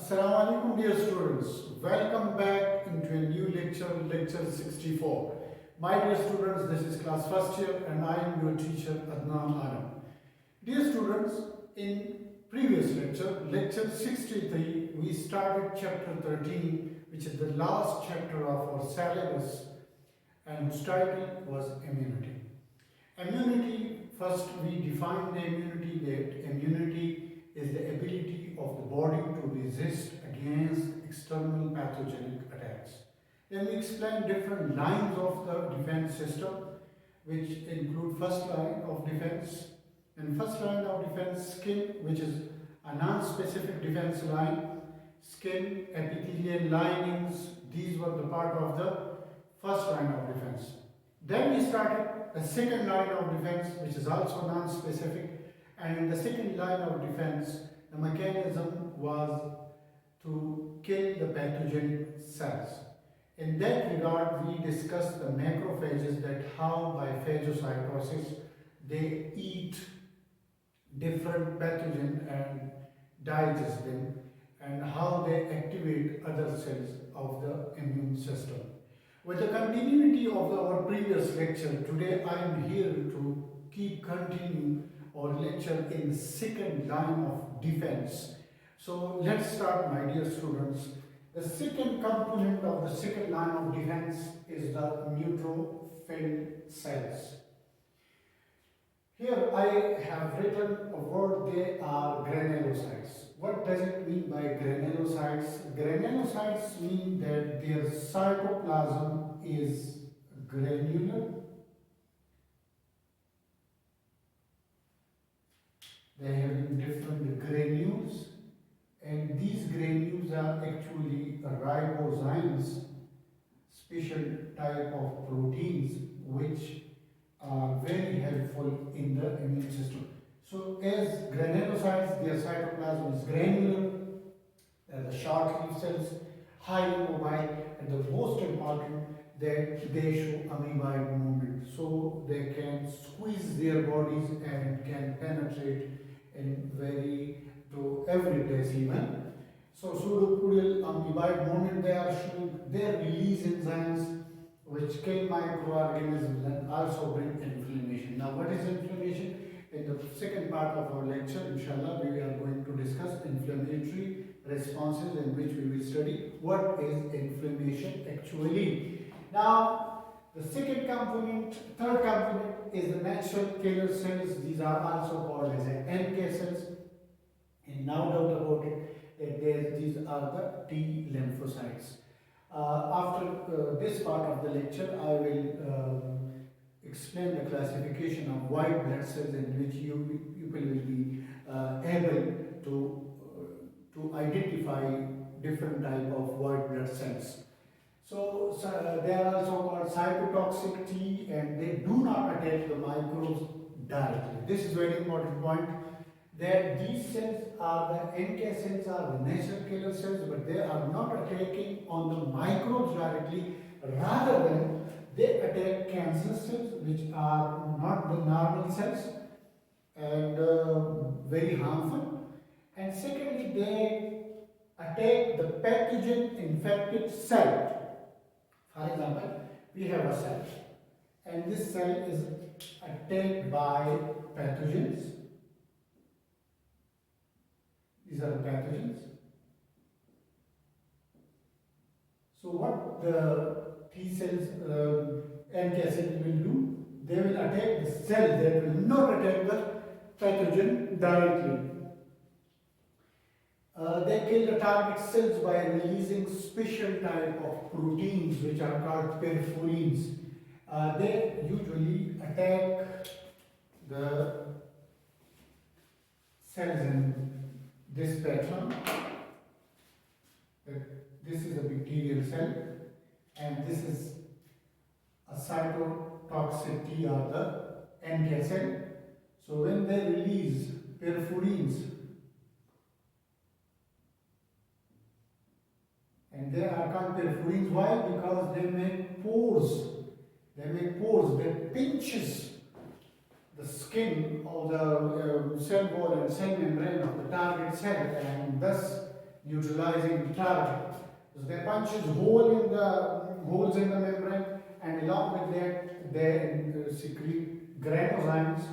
Assalamu alaikum dear students. Welcome back into a new lecture, lecture 64. My dear students, this is class first year and I am your teacher Adnan Adam. Dear students, in previous lecture, lecture 63, we started chapter 13, which is the last chapter of our syllabus and whose title was immunity. Immunity, first we defined the immunity that immunity is the ability of the body to resist against external pathogenic attacks. Then we explained different lines of the defense system, which include first line of defense. And first line of defense, skin, which is a non-specific defense line, skin, epithelial linings, these were the part of the first line of defense. Then we started the second line of defense, which is also non-specific. And in the second line of defense, the mechanism was to kill the pathogenic cells. In that regard, we discussed the macrophages, that how by phagocytosis they eat different pathogen and digest them, and how they activate other cells of the immune system. With the continuity of our previous lecture, today I am here to keep continuing our lecture in the second line of defense. So let's start, my dear students. The second component of the second line of defense is the neutrophil cells. Here I have written a word, they are granulocytes. What does it mean by granulocytes? Granulocytes mean that their cytoplasm is granular. They have different granules, and these granules are actually ribozymes, special type of proteins which are very helpful in the immune system. So as granulocytes, their cytoplasm is granular, the short-lived cells, highly mobile, and the most important that they show amoeboid movement. So they can squeeze their bodies and can penetrate in to every place even. So pseudopudal amoeboid movement, they are showing, they release enzymes which kill microorganisms and also bring inflammation. Now what is inflammation? In the second part of our lecture, inshallah, we are going to discuss inflammatory responses, in which we will study what is inflammation actually. Now, the second component, third component is the natural killer cells. These are also called as NK cells. And no doubt about it that these are the T lymphocytes. After this part of the lecture, I will explain the classification of white blood cells, in which you people will be able to identify different type of white blood cells. So they are also called cytotoxic T, and they do not attack the microbes directly. This is very important point, that these cells are the NK cells, are the natural killer cells, but they are not attacking on the microbes directly. Rather than they attack cancer cells, which are not the normal cells and very harmful. And secondly, they attack the pathogen infected cell. For example, we have a cell, and this cell is attacked by pathogens. These are the pathogens. So what the T cells, NK cells will do, they will attack the cell, they will not attack the pathogen directly. They kill the target cells by releasing special type of proteins which are called perforins. They usually attack the cells in this pattern. This is a bacterial cell, and this is a cytotoxic T, or the NK cell. So when they release perforins, and they are called perforins, why? Because they make pores. That pinches the skin of the cell wall and cell membrane of the target cell, and thus neutralizing the target. So they punches holes in the membrane, and along with that they secrete granulozymes.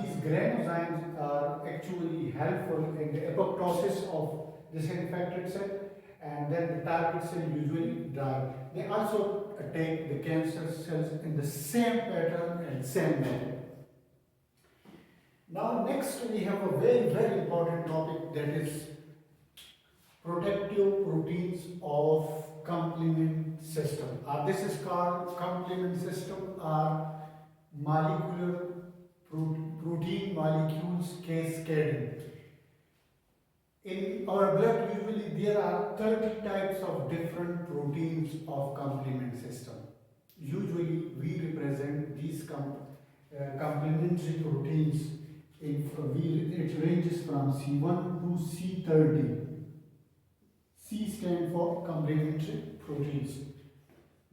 These granulozymes are actually helpful in the apoptosis of this infected cell, and then the target cell usually die. They also attack the cancer cells in the same pattern and same manner. Now next we have a very important topic, that is protective proteins of complement system. This is called complement system, or molecular protein molecules cascading. In our blood, usually there are 30 types of different proteins of complement system. Usually we represent these complementary proteins it ranges from C1 to C30. C stands for complementary proteins.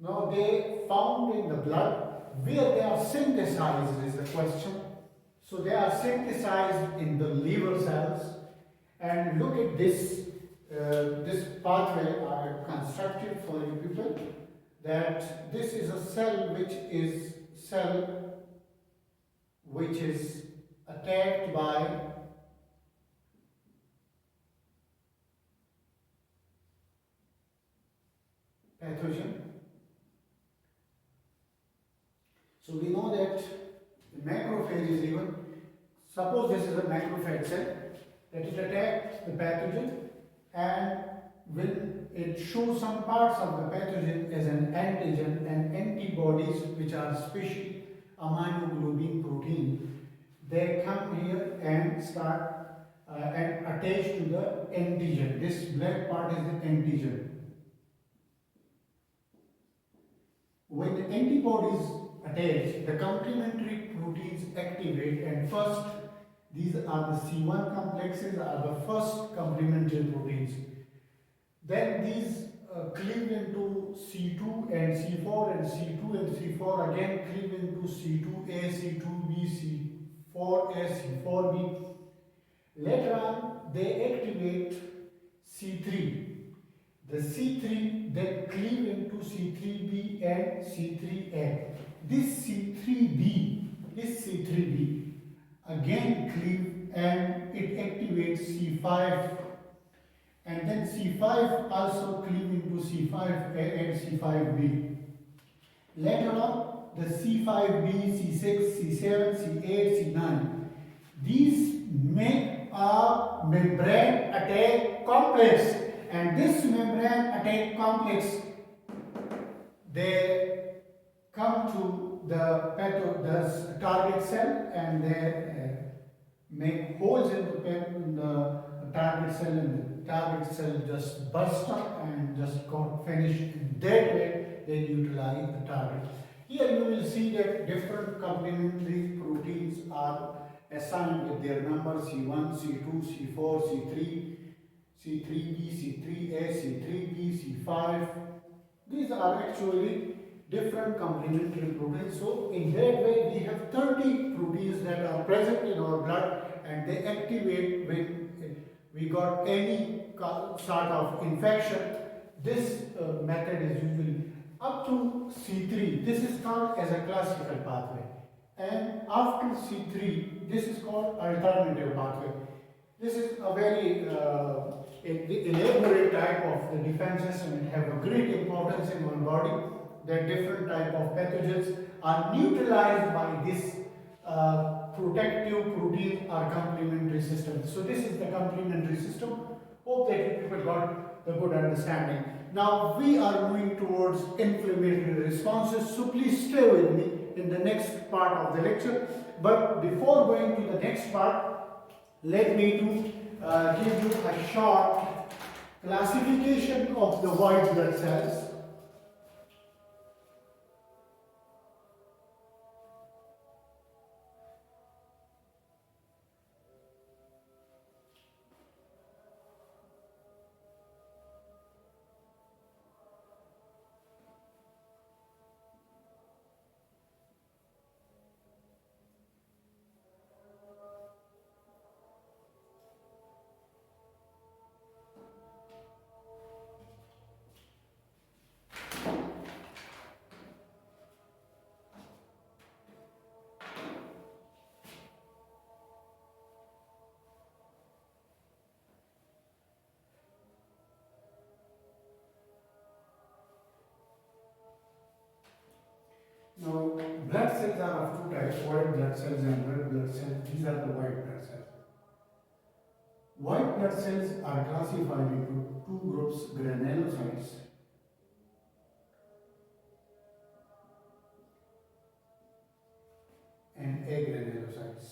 Now they found in the blood. Where they are synthesized is the question. So they are synthesized in the liver cells. And look at this pathway I constructed for you people. That this is a cell which is attacked by pathogen. So we know that the macrophage is even, suppose this is a macrophage cell, that it attacks the pathogen, and when it shows some parts of the pathogen as an antigen and antibodies, which are special immunoglobulin protein, they come here and start and attach to the antigen. This black part is the antigen. When the antibodies attach, the complementary proteins activate, and first these are the C1 complexes, are the first complementary proteins. Then these cleave into C2 and C4, and C2 and C4 again cleave into C2A, C2B, C4A, C4B. Later on, they activate C3. The C3 then cleave into C3B and C3A. This C3B again cleave and it activates C5, and then C5 also cleave into C5A and C5B. Later on, the C5B, C6, C7, C8, C9, these make a membrane attack complex, and this membrane attack complex, they come to the target cell, and they make holes in the target cell, and the target cell just burst up and just got finished. In that way, they neutralize the target. Here you will see that different complementary proteins are assigned with their numbers C1, C2, C4, C3, C3b, C3a, C3b, C5. These are actually different complementary proteins. So in that way we have 30 proteins that are present in our blood, and they activate when we got any sort of infection. This method is usually up to C3. This is called as a classical pathway, and after C3 this is called alternative pathway. This is a very elaborate type of the defense system. It has a great importance in our body, that different type of pathogens are neutralized by this protective protein or complementary system. So this is the complementary system. Hope that people got the good understanding. Now we are moving towards inflammatory responses, so please stay with me in the next part of the lecture. But before going to the next part, let me give you a short classification of the white blood cells. cells are of two types, white blood cells and red blood cells. These are the white blood cells. White blood cells are classified into two groups, granulocytes and agranulocytes.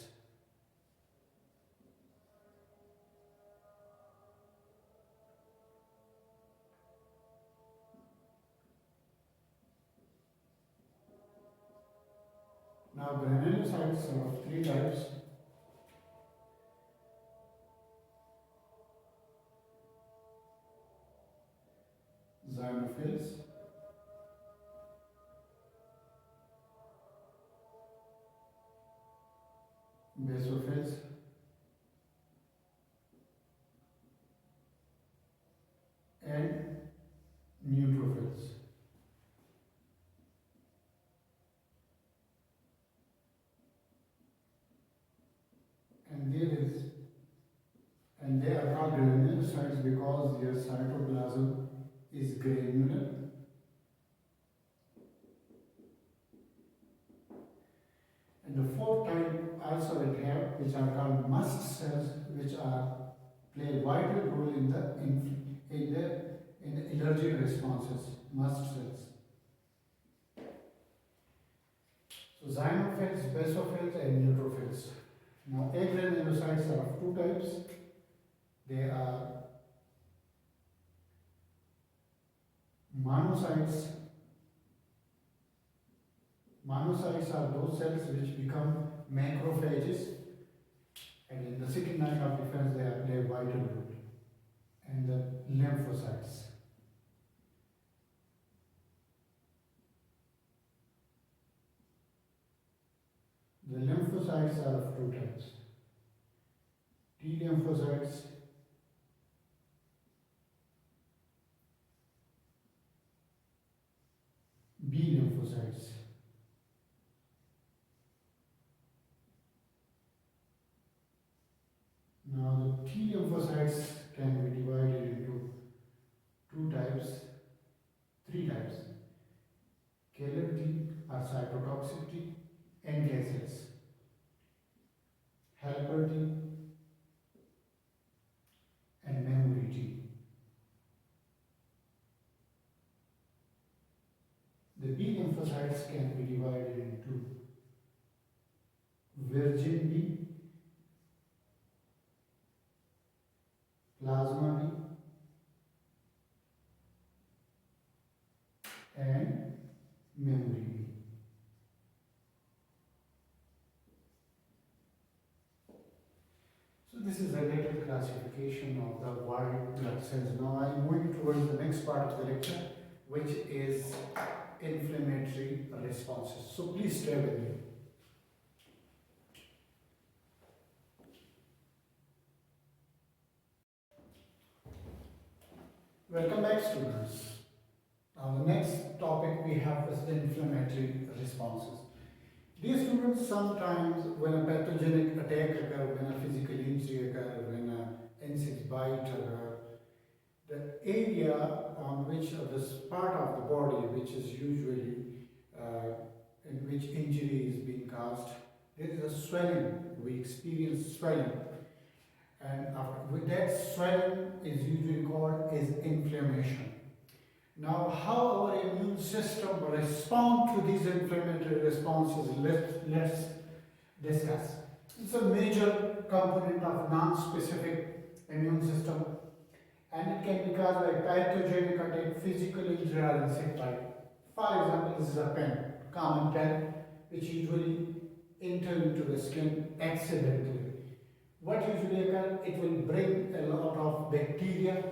Now, granulocytes are of three types. Xenophils, basophils, and neutrophils. And they are called granulocytes because their cytoplasm is granular. And the fourth type also it have, which are called mast cells, which play a vital role in the allergic responses. Mast cells. So xenophils, basophils, and neutrophils. Now, agranulocytes are of two types. They are monocytes. Monocytes are those cells which become macrophages, and in the second line of defense they play a vital role. And the lymphocytes. The lymphocytes are of two types. T lymphocytes B lymphocytes. Now the T lymphocytes can be divided into two types, three types. Killer T or cytotoxic T, NK cells. Helper T and memory T. The B lymphocytes can be divided into virgin B, plasma B, and memory B. So this is a little classification of the white blood cells. Now I am moving towards the next part of the lecture, which is inflammatory responses. So please stay with me. Welcome back, students. Now the next topic we have is the inflammatory responses. Dear students, sometimes when a pathogenic attack occurs, when a physical injury occurs, when an insect bite occurs, the area on which this part of the body, which is usually in which injury is being caused, there is a swelling. We experience swelling, and with that swelling is usually called as inflammation. Now, how our immune system responds to these inflammatory responses, let's discuss. It's a major component of non-specific immune system, and it can be caused by pathogenic attack, physical injury, or insect bite. For example, this is a pen, common pen, which usually enter into the skin accidentally. What usually occurs? It will bring a lot of bacteria,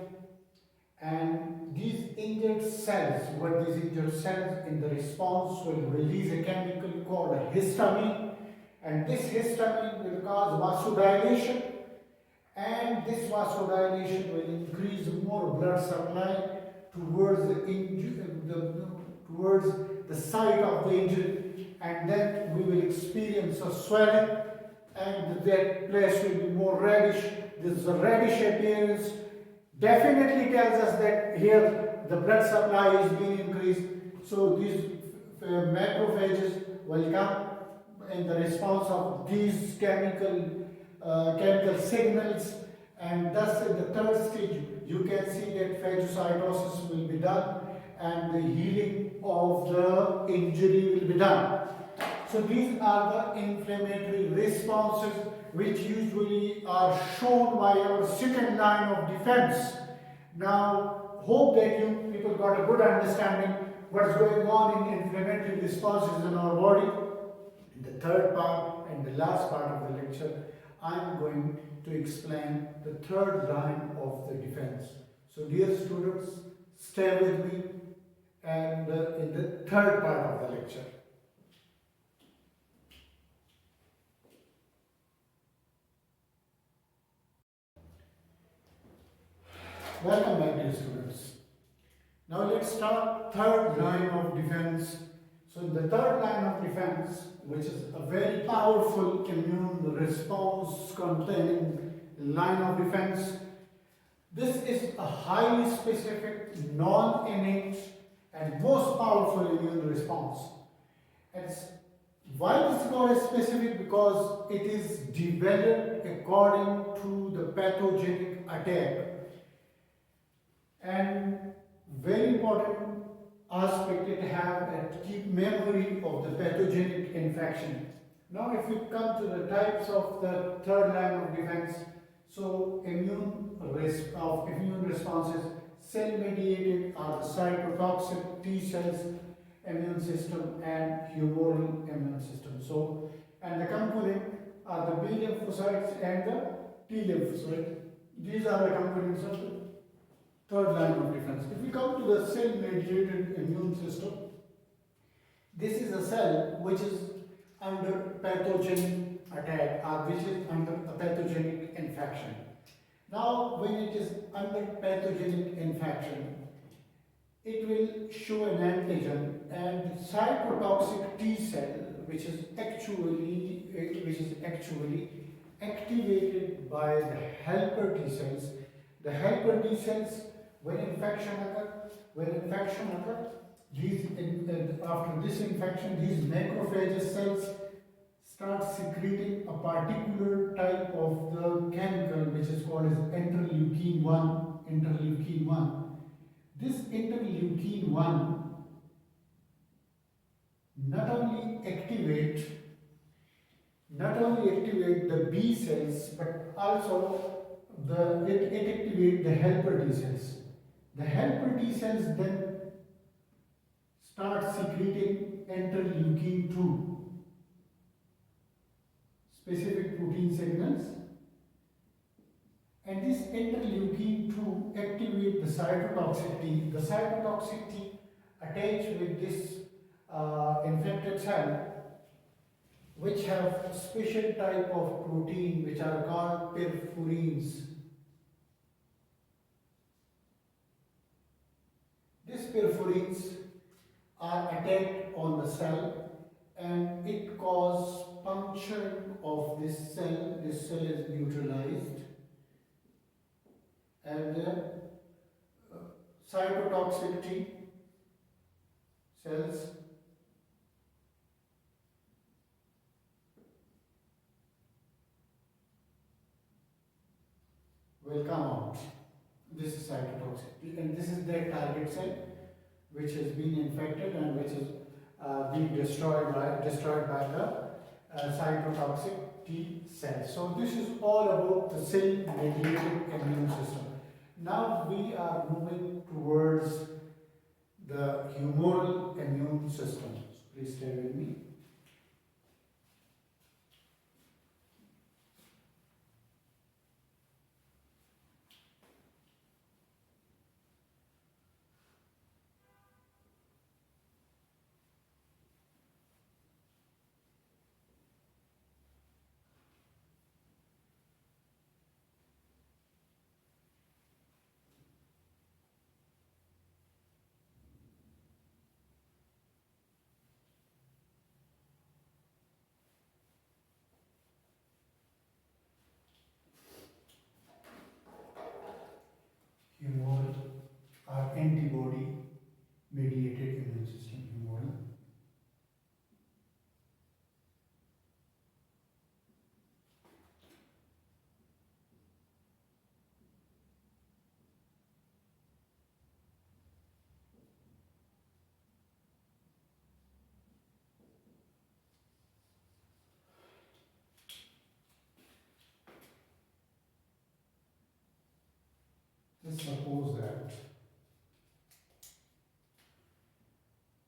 and these injured cells, in the response will release a chemical called histamine, and this histamine will cause vasodilation, and this vasodilation will increase more blood supply towards towards the site of the injury, and then we will experience a swelling, and that place will be more reddish. This reddish appearance definitely tells us that here the blood supply is being increased, so these macrophages will come in the response of these chemical signals, and thus in the third stage you can see that phagocytosis will be done and the healing of the injury will be done. So these are the inflammatory responses which usually are shown by our second line of defense. Now, hope that you people got a good understanding what's going on in inflammatory responses in our body. In the third part and the last part of the lecture, I'm going to explain the third line of the defense. So dear students, stay with me and in the third part of the lecture. Welcome back, dear students. Now let's start third line of defense. So in the third line of defense, which is a very powerful immune response containing line of defense, this is a highly specific, non-innate and most powerful immune response. Why this is called specific? Because it is developed according to the pathogenic attack. And very important aspect, it have a keep memory of the pathogenic infection. Now if we come to the types of the third line of defense, so immune responses, cell mediated are the cytotoxic T cells immune system and humoral immune system. So, and the component are the B lymphocytes and the T lymphocytes. These are the components of the third line of defense. If we come to the cell mediated immune system, this is a cell which is under pathogenic attack or which is under a pathogenic infection. Now when it is under pathogenic infection, it will show an antigen, and cytotoxic T cell which is actually activated by the helper T cells. The helper T cells, when infection occurs, after this infection, these macrophage cells start secreting a particular type of the chemical which is called as interleukin 1. This interleukin 1 not only activate the B cells, but also it activates the helper T cells. The helper T cells then start secreting interleukin 2, specific protein signals, and this interleukin 2 activate the cytotoxicity. The cytotoxicity attached with this infected cell, which have a special type of protein which are called perforins. These perforins are attacked on the cell and it causes puncture of this cell. This cell is neutralized and cytotoxicity cells will come out. This is cytotoxicity, and this is their target cell which has been infected and which is being destroyed by the cytotoxic T cells. So this is all about the cell-mediated immune system. Now we are moving towards the humoral immune system. Please stay with me. us suppose that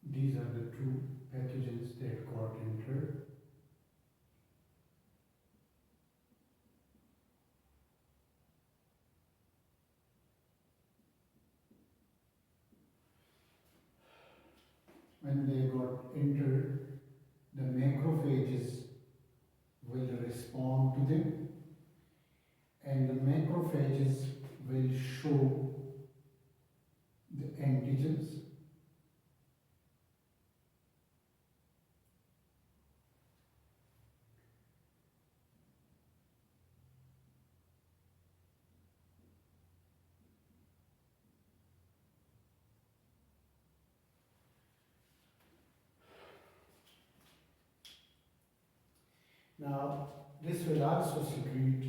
these are the two pathogens that got entered. When they got entered, the macrophages will respond to them, and the macrophages will show the antigens. Now, this will also secrete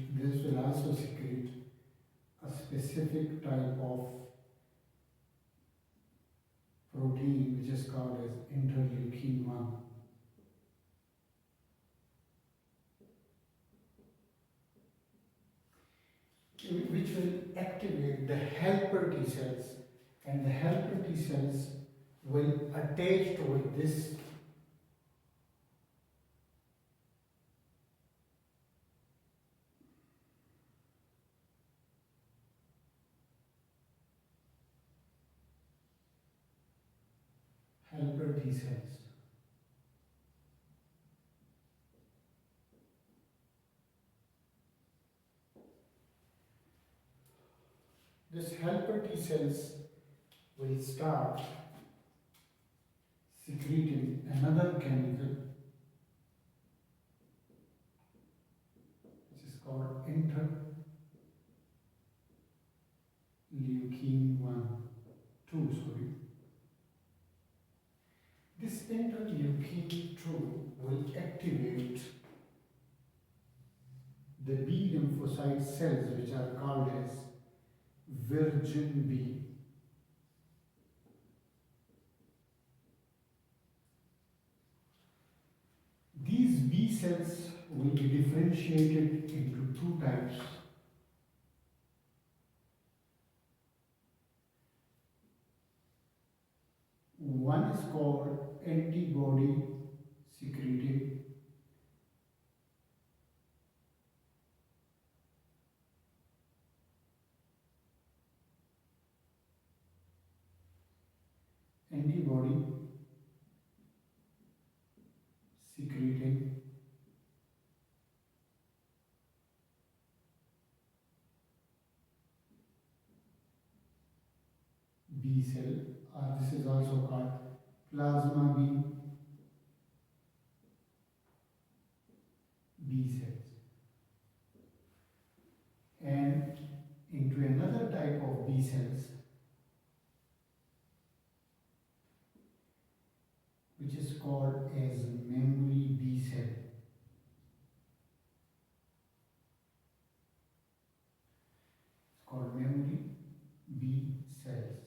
a specific type of protein which is called as interleukin 1. Which will activate the helper T cells, and the helper T cells will attach to this helper T cells. This helper T cells will start secreting another chemical which is called interleukin 2, sorry. This interleukin 2 will activate the B lymphocyte cells which are called as virgin B. These B cells will be differentiated into two types. One is called antibody secreting B cell, or this is also called plasma B cells. And into another type of B cells which is called as memory B cell. It's called memory B cells.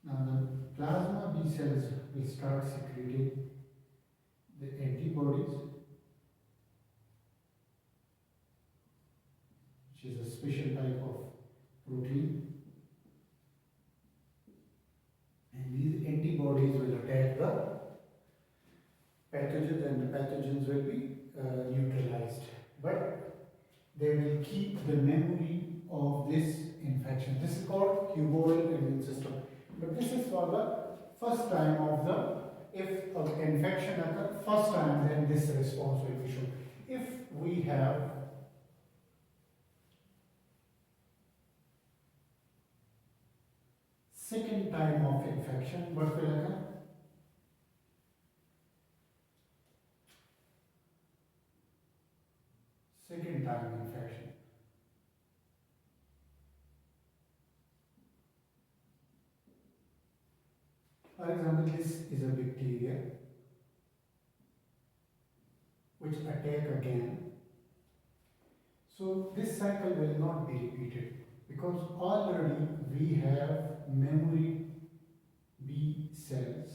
Now the plasma B cells will start secreting the antibodies, which is a special type of protein, and these antibodies will attack the pathogens, and the pathogens will be neutralized, but they will keep the memory of this infection. This is called humoral immune system, but this is for the first time of the, if an infection occurs first time, then this response will be shown. If we have second time of infection, what will occur? Second time infection. For example, this is a bacteria which attack again. So this cycle will not be repeated because already we have memory B cells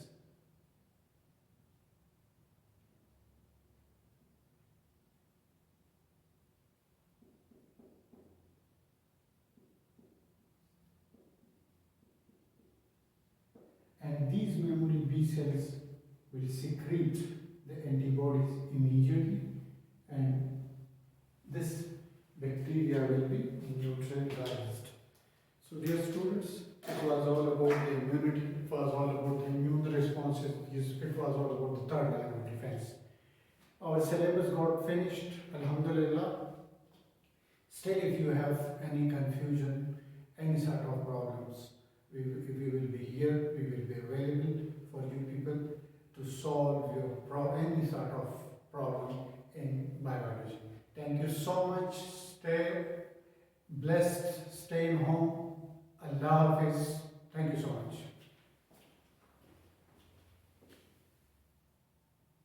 and these memory B cells will secrete the antibodies immediately, and this bacteria will be neutralized. So dear students, it was all about the immunity, it was all about the immune responses, it was all about the third line of defense. Our syllabus got finished, Alhamdulillah. Still, if you have any confusion, any sort of problems, we will be here, we will be available for you people to solve your any sort of problem in biology. Thank you so much. Stay blessed, stay home. Allah Hafiz. Thank you so much.